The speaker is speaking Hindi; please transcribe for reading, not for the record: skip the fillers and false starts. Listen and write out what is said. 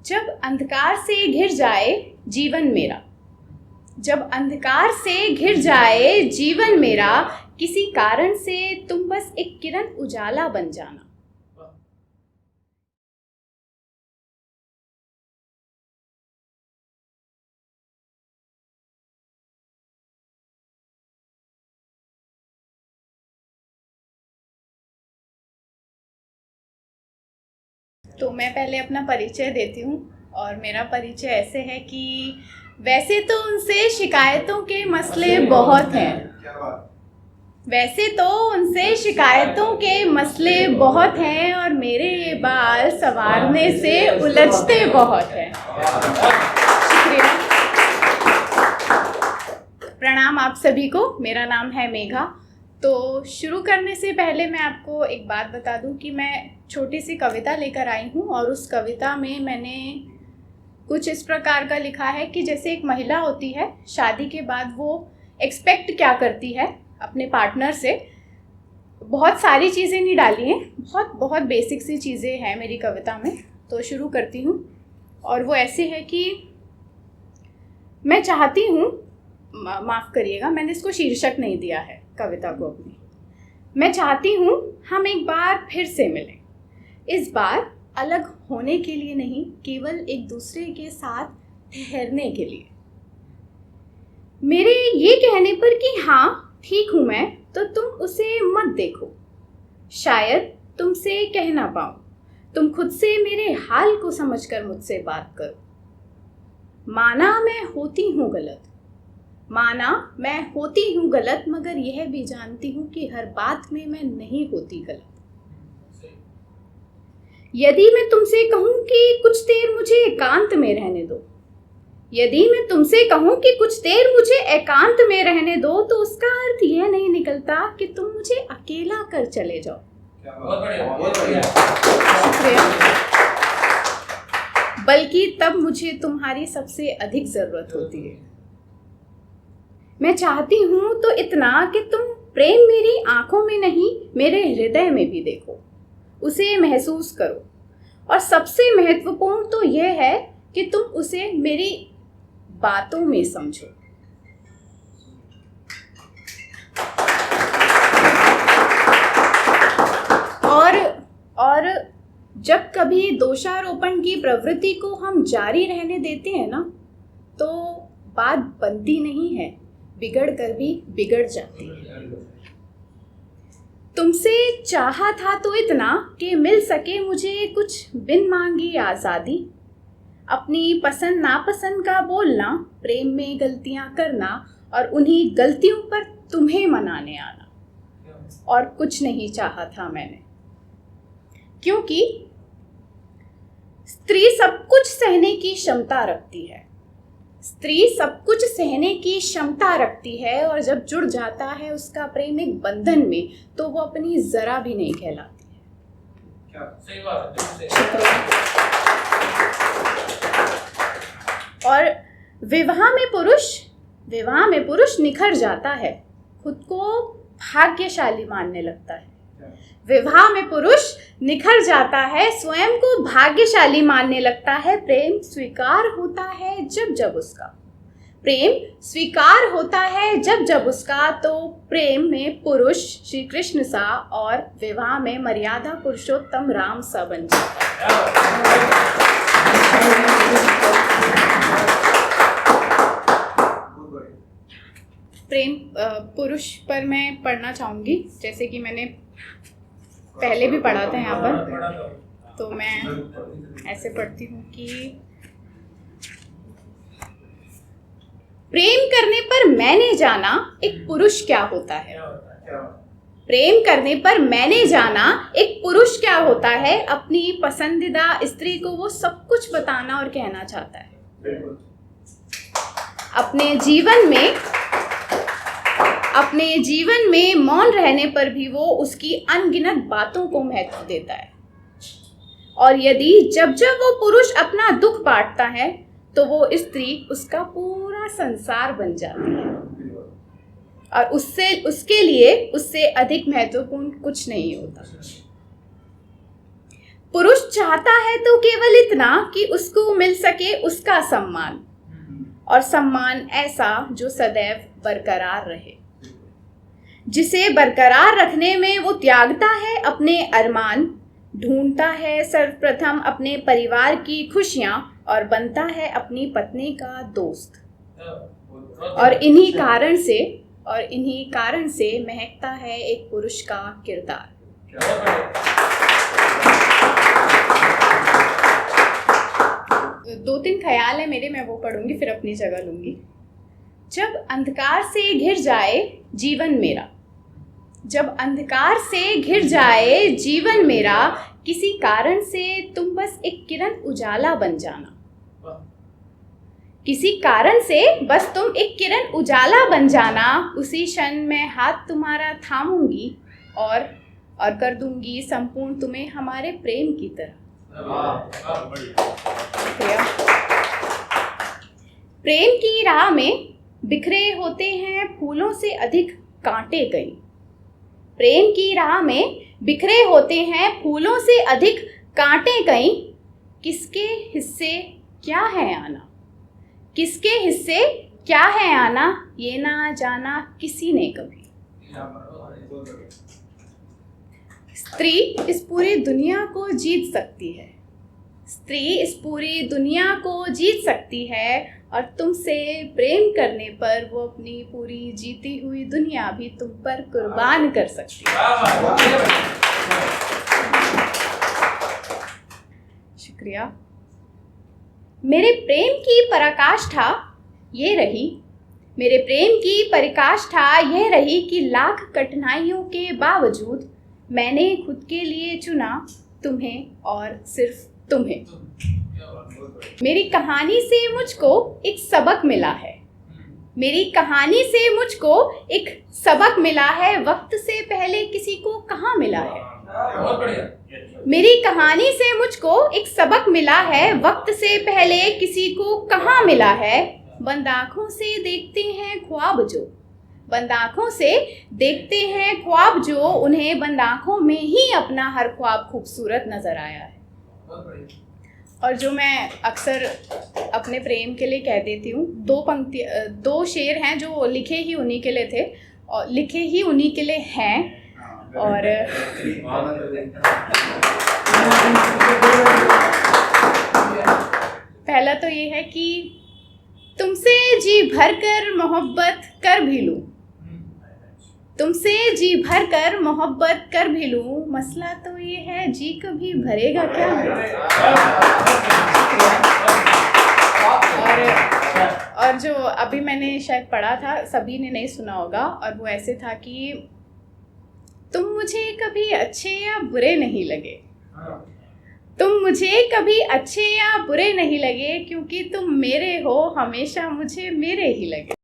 जब अंधकार से घिर जाए जीवन मेरा, जब अंधकार से घिर जाए जीवन मेरा, किसी कारण से तुम बस एक किरण उजाला बन जाना। तो मैं पहले अपना परिचय देती हूँ और मेरा परिचय ऐसे है कि वैसे तो उनसे शिकायतों के मसले बहुत हैं, वैसे तो उनसे शिकायतों के मसले बहुत हैं और मेरे ये बाल संवारने से उलझते बहुत हैं। शुक्रिया। प्रणाम आप सभी को, मेरा नाम है मेघा। तो शुरू करने से पहले मैं आपको एक बात बता दूं कि मैं छोटी सी कविता लेकर आई हूं और उस कविता में मैंने कुछ इस प्रकार का लिखा है कि जैसे एक महिला होती है, शादी के बाद वो एक्सपेक्ट क्या करती है अपने पार्टनर से। बहुत सारी चीज़ें नहीं डाली हैं, बहुत बेसिक सी चीज़ें हैं मेरी कविता में। तो शुरू करती हूँ और वो ऐसे है कि मैं चाहती हूँ, माफ़ करिएगा मैंने इसको शीर्षक नहीं दिया है कविता को अपनी। मैं चाहती हूँ हम एक बार फिर से मिलें, इस बार अलग होने के लिए नहीं, केवल एक दूसरे के साथ ठहरने के लिए। मेरे ये कहने पर कि हाँ ठीक हूँ मैं, तो तुम उसे मत देखो, शायद तुमसे कह ना पाऊँ। तुम खुद से मेरे हाल को समझकर मुझसे बात करो। माना मैं होती हूँ गलत, माना मैं होती हूँ गलत, मगर यह भी जानती हूँ कि हर बात में मैं नहीं होती गलत। यदि मैं तुमसे कहूँ कि कुछ देर मुझे एकांत में रहने दो, यदि मैं तुमसे कहूँ कि कुछ देर मुझे एकांत में रहने दो, तो उसका अर्थ यह नहीं निकलता कि तुम मुझे अकेला कर चले जाओ। बहुत बढ़िया। शुक्रिया। बल्कि तब मुझे तुम्हारी सबसे अधिक जरूरत होती है। मैं चाहती हूँ तो इतना कि तुम प्रेम मेरी आंखों में नहीं, मेरे हृदय में भी देखो, उसे महसूस करो। और सबसे महत्वपूर्ण तो यह है कि तुम उसे मेरी बातों में समझो। और जब कभी दोषारोपण की प्रवृत्ति को हम जारी रहने देते हैं ना, तो बात बनती नहीं है, बिगड़ कर भी बिगड़ जाती है। तुमसे चाहा था तो इतना कि मिल सके मुझे कुछ बिन मांगी आज़ादी, अपनी पसंद नापसंद का बोलना, प्रेम में गलतियां करना और उन्हीं गलतियों पर तुम्हें मनाने आना। और कुछ नहीं चाहा था मैंने, क्योंकि स्त्री सब कुछ सहने की क्षमता रखती है, स्त्री सब कुछ सहने की क्षमता रखती है, और जब जुड़ जाता है उसका प्रेम एक बंधन में, तो वो अपनी जरा भी नहीं कहलाती है। क्या सही बात है। और विवाह में पुरुष निखर जाता है, खुद को भाग्यशाली मानने लगता है। विवाह में पुरुष निखर जाता है, स्वयं को भाग्यशाली मानने लगता है। प्रेम स्वीकार होता है जब उसका, प्रेम स्वीकार होता है जब उसका, तो प्रेम में पुरुष श्री कृष्ण सा और विवाह में मर्यादा पुरुषोत्तम राम सा बन जाता है। प्रेम पुरुष पर मैं पढ़ना चाहूँगी, जैसे कि मैंने पहले भी पढ़ा था यहाँ पर। तो मैं ऐसे पढ़ती हूँ कि प्रेम करने पर मैंने जाना एक पुरुष क्या होता है। प्रेम करने पर मैंने जाना एक पुरुष क्या होता है। अपनी पसंदीदा स्त्री को वो सब कुछ बताना और कहना चाहता है। अपने जीवन में मौन रहने पर भी वो उसकी अनगिनत बातों को महत्व देता है। और यदि जब वो पुरुष अपना दुख बांटता है, तो वो स्त्री उसका पूरा संसार बन जाती है, और उसके लिए उससे अधिक महत्वपूर्ण कुछ नहीं होता। पुरुष चाहता है तो केवल इतना कि उसको मिल सके उसका सम्मान, और सम्मान ऐसा जो सदैव बरकरार रहे, जिसे बरकरार रखने में वो त्यागता है अपने अरमान, ढूंढता है सर्वप्रथम अपने परिवार की खुशियाँ और बनता है अपनी पत्नी का दोस्त। और इन्हीं कारण से महकता है एक पुरुष का किरदार। दो तीन ख्याल है मेरे, मैं वो पढ़ूंगी फिर अपनी जगह लूंगी। जब अंधकार से घिर जाए जीवन मेरा, जब अंधकार से घिर जाए जीवन मेरा, किसी कारण से तुम बस एक किरण उजाला बन जाना। किसी कारण से बस तुम एक किरण उजाला बन जाना, उसी क्षण मैं हाथ तुम्हारा थामूंगी और कर दूंगी संपूर्ण तुम्हें हमारे प्रेम की तरह। प्रेम की राह में बिखरे होते हैं फूलों से अधिक कांटे कई। प्रेम की राह में बिखरे होते हैं फूलों से अधिक कांटे कई। किसके हिस्से क्या है आना, किसके हिस्से क्या है आना, ये ना जाना किसी ने कभी। स्त्री इस पूरी दुनिया को जीत सकती है, स्त्री इस पूरी दुनिया को जीत सकती है, और तुमसे प्रेम करने पर वो अपनी पूरी जीती हुई दुनिया भी तुम पर कुर्बान कर सकती है। शुक्रिया। मेरे प्रेम की पराकाष्ठा ये रही, मेरे प्रेम की पराकाष्ठा यह रही कि लाख कठिनाइयों के बावजूद मैंने खुद के लिए चुना तुम्हें और सिर्फ तुम्हें। मेरी कहानी से मुझको एक सबक मिला है, मेरी कहानी से मुझको एक सबक मिला है, वक्त से पहले किसी को कहाँ मिला है। बहुत बढ़िया। मेरी कहानी से मुझको एक सबक मिला है, वक्त से पहले किसी को कहाँ मिला है। बंद आँखों से देखते हैं ख्वाब जो, बंद आँखों से देखते हैं ख्वाब जो, उन्हें बंद आँखों में ही अपना हर ख्वाब खूबसूरत नजर आया है। और जो मैं अक्सर अपने प्रेम के लिए कह देती हूँ, दो शेर हैं जो लिखे ही उन्हीं के लिए थे और लिखे ही उन्हीं के लिए हैं। और पहला तो ये है कि तुमसे जी भर कर मोहब्बत कर भी लूं, तुमसे जी भर कर मोहब्बत कर भी लूं, मसला तो ये है जी कभी भरेगा क्या। और जो अभी मैंने शायद पढ़ा था, सभी ने नहीं सुना होगा, और वो ऐसे था कि तुम मुझे कभी अच्छे या बुरे नहीं लगे, तुम मुझे कभी अच्छे या बुरे नहीं लगे, क्योंकि तुम मेरे हो हमेशा मुझे मेरे ही लगे।